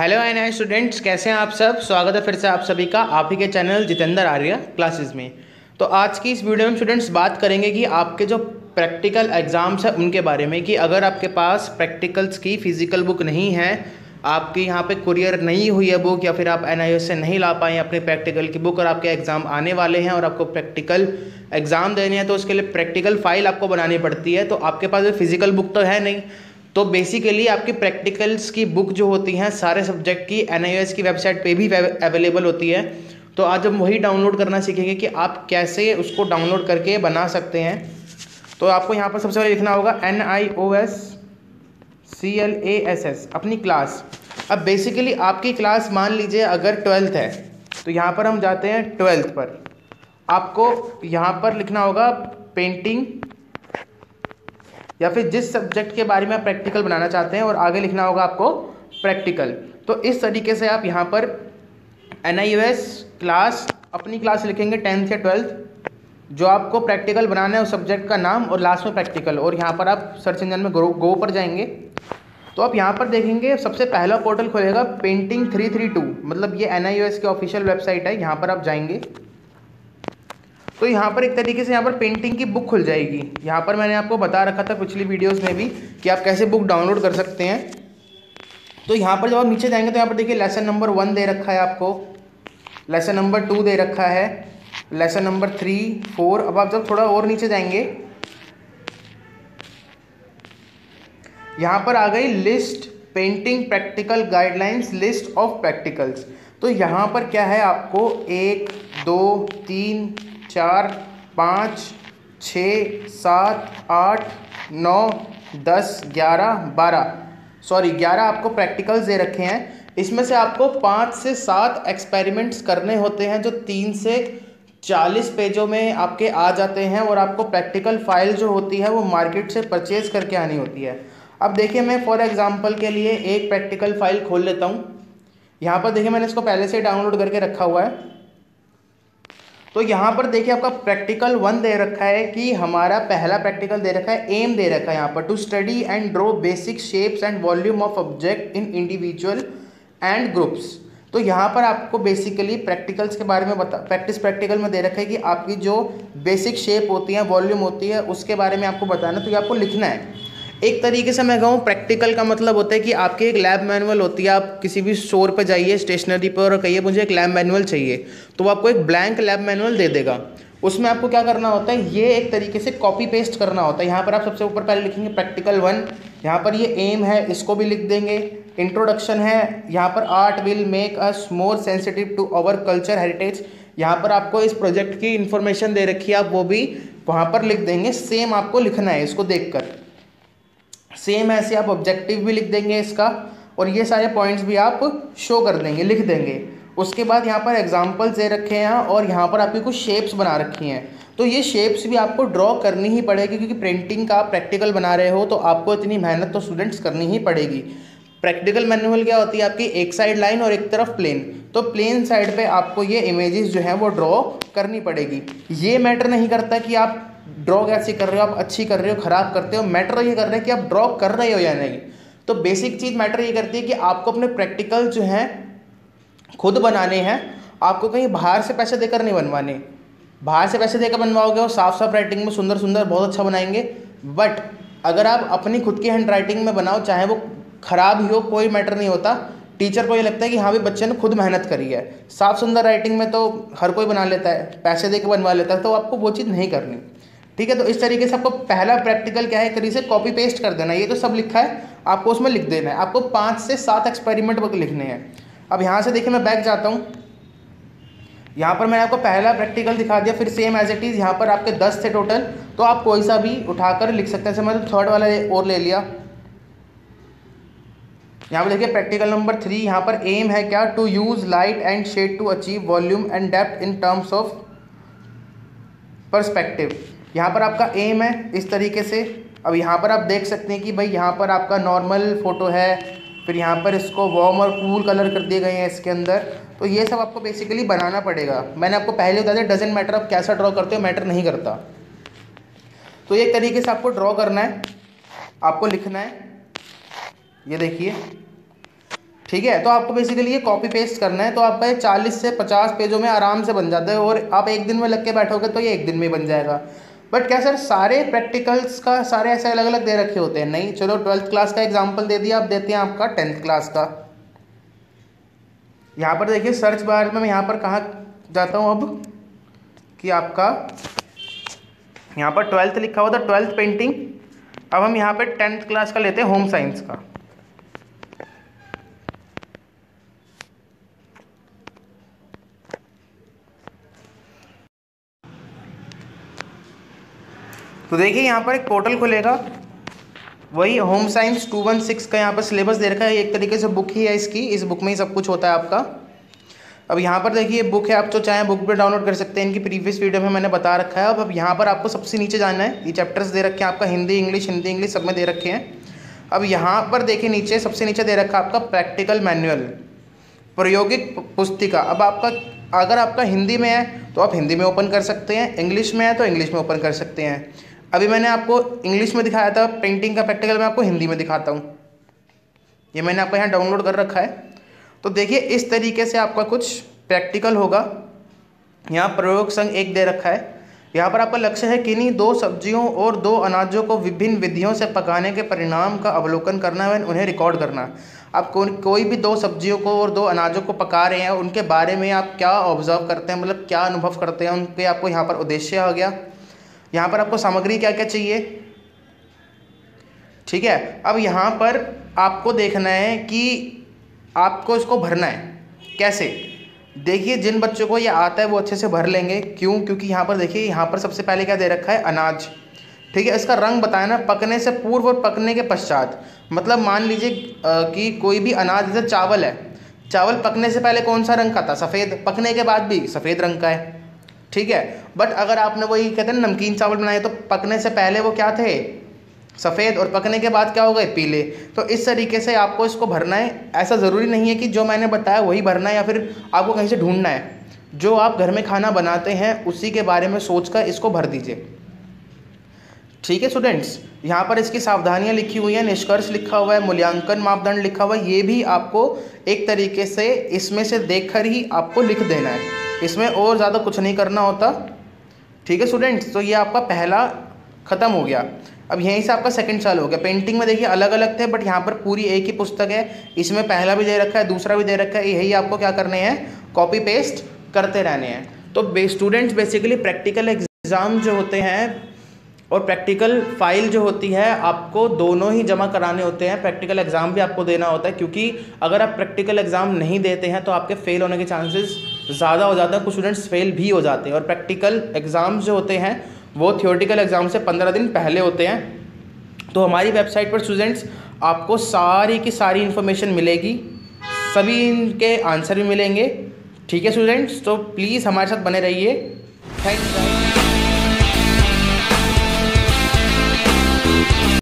Hello and hi students, कैसे हैं आप सब। स्वागत है फिर से आप सभी का आप ही के चैनल जितेंद्र आर्य क्लासेस में। तो आज की इस वीडियो में स्टूडेंट्स बात करेंगे कि आपके जो प्रैक्टिकल एग्ज़ाम्स हैं उनके बारे में, कि अगर आपके पास प्रैक्टिकल्स की फ़िज़िकल बुक नहीं है, आपकी यहाँ पे कुरियर नहीं हुई है बुक, या फिर आप NIOS से नहीं ला पाए अपने प्रैक्टिकल की बुक और आपके एग्ज़ाम आने वाले हैं और आपको प्रैक्टिकल एग्ज़ाम देने हैं, तो उसके लिए प्रैक्टिकल फ़ाइल आपको बनानी पड़ती है। तो आपके पास फिज़िकल बुक तो है नहीं, तो बेसिकली आपकी प्रैक्टिकल्स की बुक जो होती हैं सारे सब्जेक्ट की NIOS की वेबसाइट पे भी अवेलेबल होती है। तो आज हम वही डाउनलोड करना सीखेंगे कि आप कैसे उसको डाउनलोड करके बना सकते हैं। तो आपको यहाँ पर सबसे पहले लिखना होगा NIOSCLASS अपनी क्लास। अब बेसिकली आपकी क्लास मान लीजिए अगर 12th है, तो यहाँ पर हम जाते हैं 12th पर। आपको यहाँ पर लिखना होगा पेंटिंग, या फिर जिस सब्जेक्ट के बारे में आप प्रैक्टिकल बनाना चाहते हैं, और आगे लिखना होगा आपको प्रैक्टिकल। तो इस तरीके से आप यहाँ पर NIOS क्लास अपनी क्लास लिखेंगे 10th या 12th, जो आपको प्रैक्टिकल बनाना है उस सब्जेक्ट का नाम और लास्ट में प्रैक्टिकल, और यहाँ पर आप सर्च इंजन में गो पर जाएंगे। तो आप यहाँ पर देखेंगे सबसे पहला पोर्टल खुलेगा पेंटिंग 332, मतलब ये NIOS की ऑफिशियल वेबसाइट है। यहाँ पर आप जाएंगे तो यहाँ पर एक तरीके से यहाँ पर पेंटिंग की बुक खुल जाएगी। यहाँ पर मैंने आपको बता रखा था पिछली वीडियोस में भी कि आप कैसे बुक डाउनलोड कर सकते हैं। तो यहाँ पर जब आप नीचे जाएंगे तो यहाँ पर देखिए लेसन नंबर 1 दे रखा है आपको, लेसन नंबर 2 दे रखा है, लेसन नंबर 3, 4। अब आप जब थोड़ा और नीचे जाएंगे, यहाँ पर आ गई list painting practical guidelines list of practicals. तो यहाँ पर क्या है, आपको 1 2 3 4 5 6 7 8 9 10 11 11 आपको प्रैक्टिकल्स दे रखे हैं। इसमें से आपको 5 से 7 एक्सपेरिमेंट्स करने होते हैं जो 3 से 40 पेजों में आपके आ जाते हैं, और आपको प्रैक्टिकल फाइल जो होती है वो मार्केट से परचेज करके आनी होती है। अब देखिए मैं फॉर एग्जांपल के लिए एक प्रैक्टिकल फाइल खोल लेता हूँ। यहाँ पर देखिए मैंने इसको पहले से डाउनलोड करके रखा हुआ है। तो यहाँ पर देखिए आपका प्रैक्टिकल 1 दे रखा है कि हमारा पहला प्रैक्टिकल दे रखा है, एम दे रखा है यहाँ पर to study and draw basic shapes and volume of object in individual and groups. तो यहाँ पर आपको बेसिकली प्रैक्टिकल्स के बारे में प्रैक्टिस प्रैक्टिकल में दे रखा है कि आपकी जो बेसिक शेप होती है, वॉल्यूम होती है, उसके बारे में आपको बताना। तो ये आपको लिखना है। एक तरीके से मैं कहूँ प्रैक्टिकल का मतलब होता है कि आपकी एक लैब मैनुअल होती है। आप किसी भी स्टोर पर जाइए, स्टेशनरी पर, और कहिए मुझे एक लैब मैनुअल चाहिए, तो वो आपको एक ब्लैंक लैब मैनुअल दे देगा। उसमें आपको क्या करना होता है, ये एक तरीके से कॉपी पेस्ट करना होता है। यहाँ पर आप सबसे ऊपर पहले लिखेंगे प्रैक्टिकल 1, यहाँ पर ये एम है, इसको भी लिख देंगे। इंट्रोडक्शन है, यहाँ पर art will make us more sensitive to our culture heritage, यहाँ पर आपको इस प्रोजेक्ट की इन्फॉर्मेशन दे रखी है, आप वो भी वहाँ पर लिख देंगे। सेम आपको लिखना है इसको देखकर। सेम ऐसे आप ऑब्जेक्टिव भी लिख देंगे इसका, और ये सारे पॉइंट्स भी आप शो कर देंगे, लिख देंगे। उसके बाद यहाँ पर एग्जांपल्स दे रखे हैं, और यहाँ पर आपकी कुछ शेप्स बना रखी हैं। तो ये शेप्स भी आपको ड्रॉ करनी ही पड़ेगी, क्योंकि प्रिंटिंग का प्रैक्टिकल बना रहे हो तो आपको इतनी मेहनत तो स्टूडेंट्स करनी ही पड़ेगी। प्रैक्टिकल मैनुअल क्या होती है आपकी, एक साइड लाइन और एक तरफ प्लेन। तो प्लेन साइड पे आपको ये इमेजेस जो हैं वो ड्रॉ करनी पड़ेगी। ये मैटर नहीं करता कि आप ड्रॉ कैसी कर रहे हो, आप अच्छी कर रहे हो, खराब करते हो, मैटर ये कर रहे हैं कि आप ड्रॉ कर रहे हो या नहीं। तो बेसिक चीज़ मैटर ये करती है कि आपको अपने प्रैक्टिकल जो हैं खुद बनाने हैं, आपको कहीं बाहर से पैसे देकर नहीं बनवाने। बाहर से पैसे देकर बनवाओगे वो साफ साफ राइटिंग में सुंदर सुंदर बहुत अच्छा बनाएंगे, बट अगर आप अपनी खुद की हैंड राइटिंग में बनाओ, चाहे वो खराब ही हो, कोई मैटर नहीं होता। टीचर को ये लगता है कि हाँ भी बच्चे ने खुद मेहनत करी है। साफ सुंदर राइटिंग में तो हर कोई बना लेता है, पैसे देकर बनवा लेता है, तो आपको वो चीज़ नहीं करनी। ठीक है, तो इस तरीके से आपको पहला प्रैक्टिकल क्या है, एक तरीके से कॉपी पेस्ट कर देना। ये तो सब लिखा है, आपको उसमें लिख देना है। आपको 5 से 7 एक्सपेरिमेंट लिखने हैं। अब यहाँ से देखिए मैं बैक जाता हूँ। यहाँ पर मैंने आपको पहला प्रैक्टिकल दिखा दिया, फिर सेम एज इट इज़ यहाँ पर आपके 10 थे टोटल, तो आप कोई सा भी उठाकर लिख सकते हैं। जैसे मैंने थर्ड वाला और ले लिया। यहाँ पर देखिए प्रैक्टिकल नंबर 3, यहाँ पर एम है क्या, to use light and shade to achieve volume and depth in terms of perspective. यहाँ पर आपका एम है इस तरीके से। अब यहाँ पर आप देख सकते हैं कि भाई यहाँ पर आपका नॉर्मल फ़ोटो है, फिर यहाँ पर इसको वार्म और कूल कलर कर दिए गए हैं इसके अंदर। तो ये सब आपको बेसिकली बनाना पड़ेगा। मैंने आपको पहले बता दिया, डजेंट मैटर आप कैसा ड्रॉ करते हो, मैटर नहीं करता। तो एक तरीके से आपको ड्रॉ करना है, आपको लिखना है, ये देखिए। ठीक है। तो आपको बेसिकली ये कॉपी पेस्ट करना है, तो आपका ये 40 से 50 पेजों में आराम से बन जाता है, और आप एक दिन में लग के बैठोगे तो ये एक दिन में बन जाएगा। बट क्या सर सारे प्रैक्टिकल्स का सारे ऐसे अलग अलग दे रखे होते हैं? नहीं। चलो 12th क्लास का एग्जाम्पल दे दिया, अब देते हैं आपका 10th क्लास का। यहाँ पर देखिए सर्च बार में मैं यहाँ पर कहाँ जाता हूँ अब, कि आपका यहाँ पर 12th लिखा हुआ था, 12th पेंटिंग। अब हम यहाँ पे 10th क्लास का लेते हैं, होम साइंस का। तो देखिए यहाँ पर एक पोर्टल खुलेगा, वही होम साइंस 216 का यहाँ पर सिलेबस दे रखा है, एक तरीके से बुक ही है इसकी, इस बुक में ही सब कुछ होता है आपका। अब यहाँ पर देखिए बुक है, आप जो चाहें बुक पे डाउनलोड कर सकते हैं, इनकी प्रीवियस वीडियो में मैंने बता रखा है। अब यहाँ पर आपको सबसे नीचे जाना है, ये चैप्टर्स दे रखे हैं आपका, हिंदी इंग्लिश सब में दे रखे हैं। अब यहाँ पर देखिए नीचे सबसे नीचे दे रखा है आपका प्रैक्टिकल मैनुअल, प्रायोगिक पुस्तिका। अब आपका अगर आपका हिंदी में है तो आप हिंदी में ओपन कर सकते हैं, इंग्लिश में है तो इंग्लिश में ओपन कर सकते हैं। अभी मैंने आपको इंग्लिश में दिखाया था पेंटिंग का प्रैक्टिकल, मैं आपको हिंदी में दिखाता हूँ। ये मैंने आपको यहाँ डाउनलोड कर रखा है। तो देखिए इस तरीके से आपका कुछ प्रैक्टिकल होगा। यहाँ प्रयोग संग 1 दे रखा है। यहाँ पर आपका लक्ष्य है किन्हीं 2 सब्जियों और 2 अनाजों को विभिन्न विधियों से पकाने के परिणाम का अवलोकन करना है, उन्हें रिकॉर्ड करना। आप कोई भी 2 सब्जियों को और 2 अनाजों को पका रहे हैं, उनके बारे में आप क्या ऑब्जर्व करते हैं, मतलब क्या अनुभव करते हैं, उनके आपको यहाँ पर उद्देश्य आ गया। यहाँ पर आपको सामग्री क्या क्या चाहिए, ठीक है। अब यहाँ पर आपको देखना है कि आपको इसको भरना है कैसे। देखिए जिन बच्चों को ये आता है वो अच्छे से भर लेंगे, क्यों? क्योंकि यहाँ पर देखिए यहाँ पर सबसे पहले क्या दे रखा है, अनाज, ठीक है। इसका रंग बताया ना, पकने से पूर्व और पकने के पश्चात। मतलब मान लीजिए कि कोई भी अनाज, जैसे चावल है, चावल पकने से पहले कौन सा रंग का था, सफ़ेद, पकने के बाद भी सफ़ेद रंग का है, ठीक है। बट अगर आपने वही कहते हैं ना नमकीन चावल बनाए, तो पकने से पहले वो क्या थे, सफ़ेद, और पकने के बाद क्या हो गए, पीले। तो इस तरीके से आपको इसको भरना है। ऐसा ज़रूरी नहीं है कि जो मैंने बताया वही भरना है, या फिर आपको कहीं से ढूंढना है। जो आप घर में खाना बनाते हैं उसी के बारे में सोचकर इसको भर दीजिए, ठीक है स्टूडेंट्स। यहाँ पर इसकी सावधानियाँ लिखी हुई हैं, निष्कर्ष लिखा हुआ है, मूल्यांकन मापदंड लिखा हुआ है। ये भी आपको एक तरीके से इसमें से देखकर ही आपको लिख देना है, इसमें और ज़्यादा कुछ नहीं करना होता, ठीक है स्टूडेंट्स। तो ये आपका पहला ख़त्म हो गया। अब यहीं से आपका सेकंड चालू हो गया। पेंटिंग में देखिए अलग अलग थे, बट यहाँ पर पूरी एक ही पुस्तक है, इसमें पहला भी दे रखा है, दूसरा भी दे रखा है। यही आपको क्या करने हैं, कॉपी पेस्ट करते रहने हैं। तो स्टूडेंट्स बेसिकली प्रैक्टिकल एग्ज़ाम जो होते हैं और प्रैक्टिकल फाइल जो होती है, आपको दोनों ही जमा कराने होते हैं। प्रैक्टिकल एग्ज़ाम भी आपको देना होता है, क्योंकि अगर आप प्रैक्टिकल एग्ज़ाम नहीं देते हैं तो आपके फेल होने के चांसेस ज़्यादा हो जाते हैं। कुछ स्टूडेंट्स फेल भी हो जाते हैं। और प्रैक्टिकल एग्ज़ाम्स जो होते हैं वो थियोरेटिकल एग्ज़ाम से 15 दिन पहले होते हैं। तो हमारी वेबसाइट पर स्टूडेंट्स आपको सारी की सारी इन्फॉर्मेशन मिलेगी, सभी इनके आंसर भी मिलेंगे, ठीक है स्टूडेंट्स। तो प्लीज़ हमारे साथ बने रहिए। Thank you.